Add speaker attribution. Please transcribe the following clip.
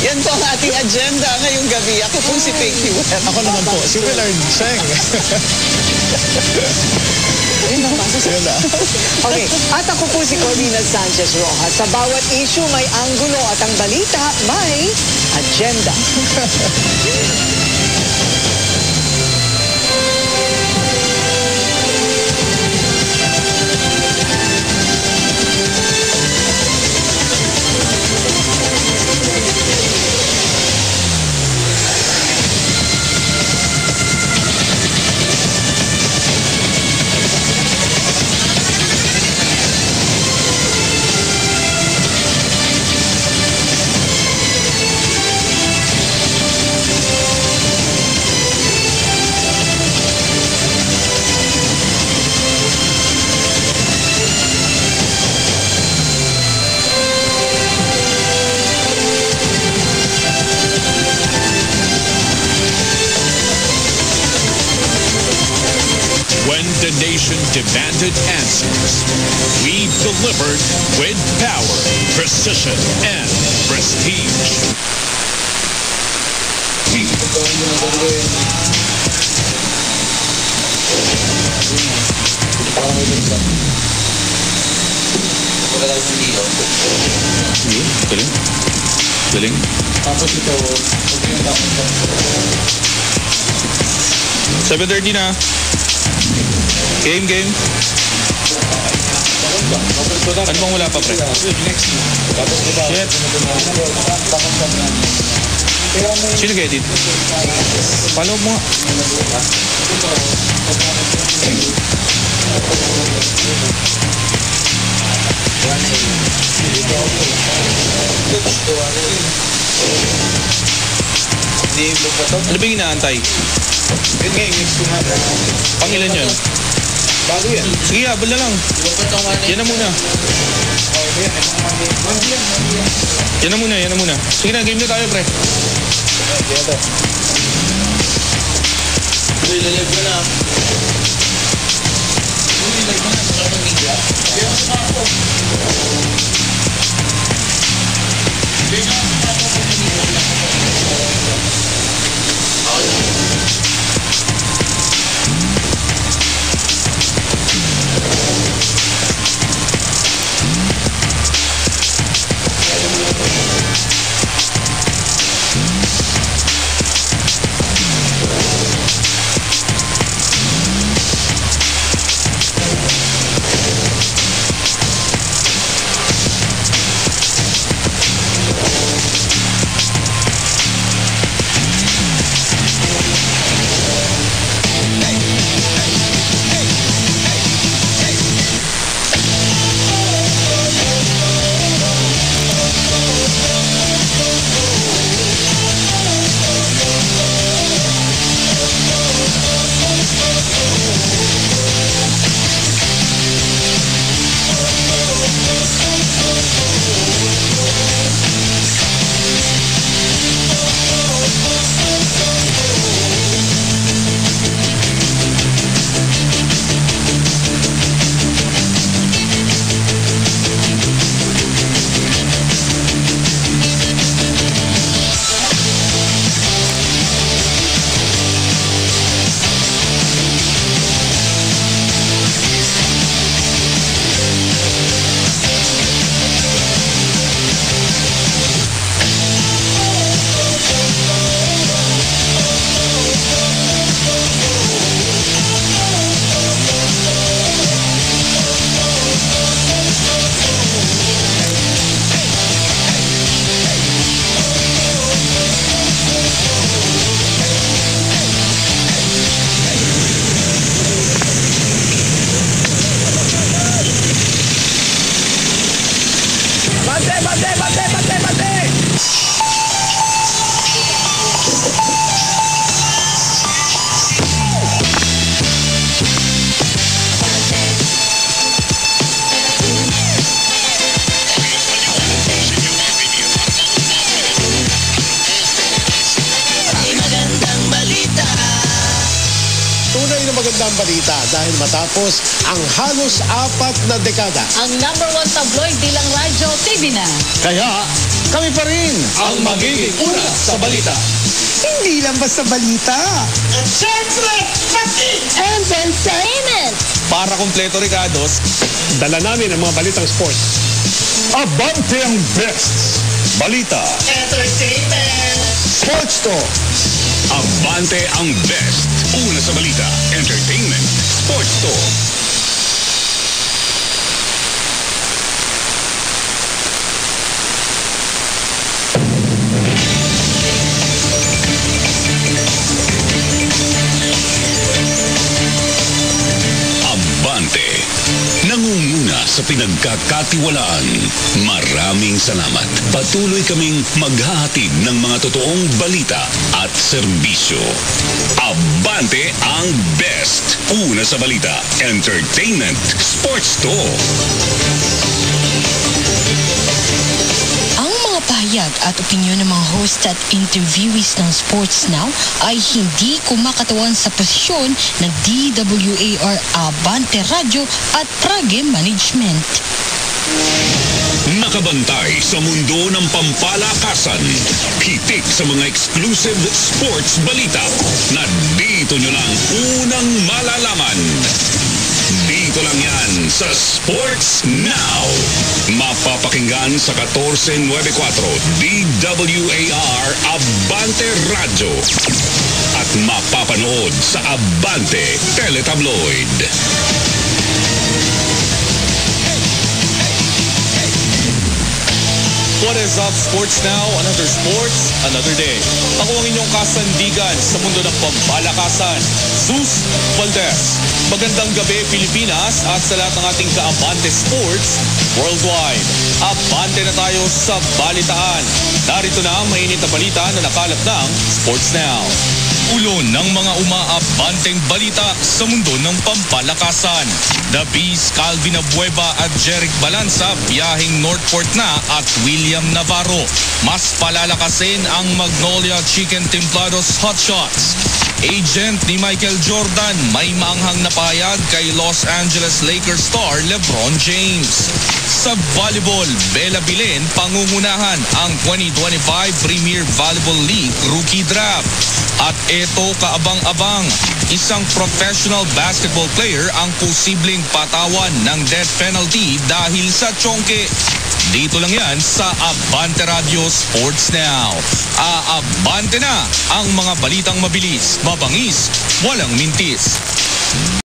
Speaker 1: Yan po ang ating agenda ngayong gabi. Ako po si Pinky Web.
Speaker 2: Ako naman po, si Willard Cheng.
Speaker 1: Okay, at ako po si Corina Sanchez Rojas. Sa bawat issue may anggulo at ang balita may agenda.
Speaker 3: When the nation demanded answers, we delivered with power, precision, and prestige.
Speaker 2: Galing. Galing.
Speaker 4: Tapos ito,
Speaker 2: 7:30 na. Game. Ano bang wala pa, pre? Shit. Sino nag-edit? Follow mo nga. Ano ba yung inaantay? Pangilan yun?
Speaker 4: bago yan.
Speaker 2: Sige, abal na lang. Yan na muna. Yan na muna. Sige na, game na tayo, pre.
Speaker 4: Uy, live ko na. Uy, live ko na. Saka ng media. Kaya mas ako. Kaya mas ako kung hindi ko lang
Speaker 5: Balitang Balita dahil matapos ang halos 4 na dekada.
Speaker 6: Ang number 1 tabloid bilang radyo, TV na.
Speaker 5: Kaya kami pa rin
Speaker 2: Ang magiging una sa balita.
Speaker 1: Hindi lang basta balita.
Speaker 6: Entertainment!
Speaker 2: Para kumpleto, Ricardos,
Speaker 5: dala namin ang mga balitang sports.
Speaker 3: Abante ang best. Balita.
Speaker 5: Sports to.
Speaker 3: Abante ang best. Una sa balita. Entertainment. Sports to. Abante. Nangunguna sa pinagkakatiwalaan. Maraming salamat. Patuloy kaming maghahatid ng mga totoong balita at serbisyo. Abante ang best. Una sa balita. Entertainment. Sports to.
Speaker 7: Ang mga pahayag at opinyon ng mga host at interviewees ng Sports Now ay hindi kumakatawan sa posisyon ng DWAR Abante Radio at Prage Management.
Speaker 3: Nakabantay sa mundo ng pampalakasan. Hitik sa mga exclusive sports balita na dito nyo lang unang malalaman. Dito lang yan sa Sports Now. Mapapakinggan sa 1494 DWAR Abante Radio at mapapanood sa Abante Teletabloid.
Speaker 2: what is up, Sports Now? Another sports, another day. Ako ang inyong kasandigan sa mundo ng pambalakasan, Zeus Valdez. Magandang gabi, Pilipinas, at sa lahat ng ating ka-Abante Sports worldwide. Abante na tayo sa balitaan. Narito na ang mainit na balita na nakalap ng Sports Now. Ulo ng mga umaabanteng balita sa mundo ng pampalakasan. The Bees, Calvin Abueva at Jeric Balanza biyaheng Northport na at William Navarro. Mas palalakasin ang Magnolia Chicken Templados Hotshots. Agent ni Michael Jordan may maanghang na pahayag kay Los Angeles Lakers star LeBron James. Sa volleyball, Bella Bilen pangungunahan ang 2025 Premier Volleyball League Rookie Draft. At eto kaabang-abang, isang professional basketball player ang posibleng patawan ng death penalty dahil sa tsongke. Dito lang yan sa Abante Radio Sports Now. Aabante na ang mga balitang mabilis, mabangis, walang mintis.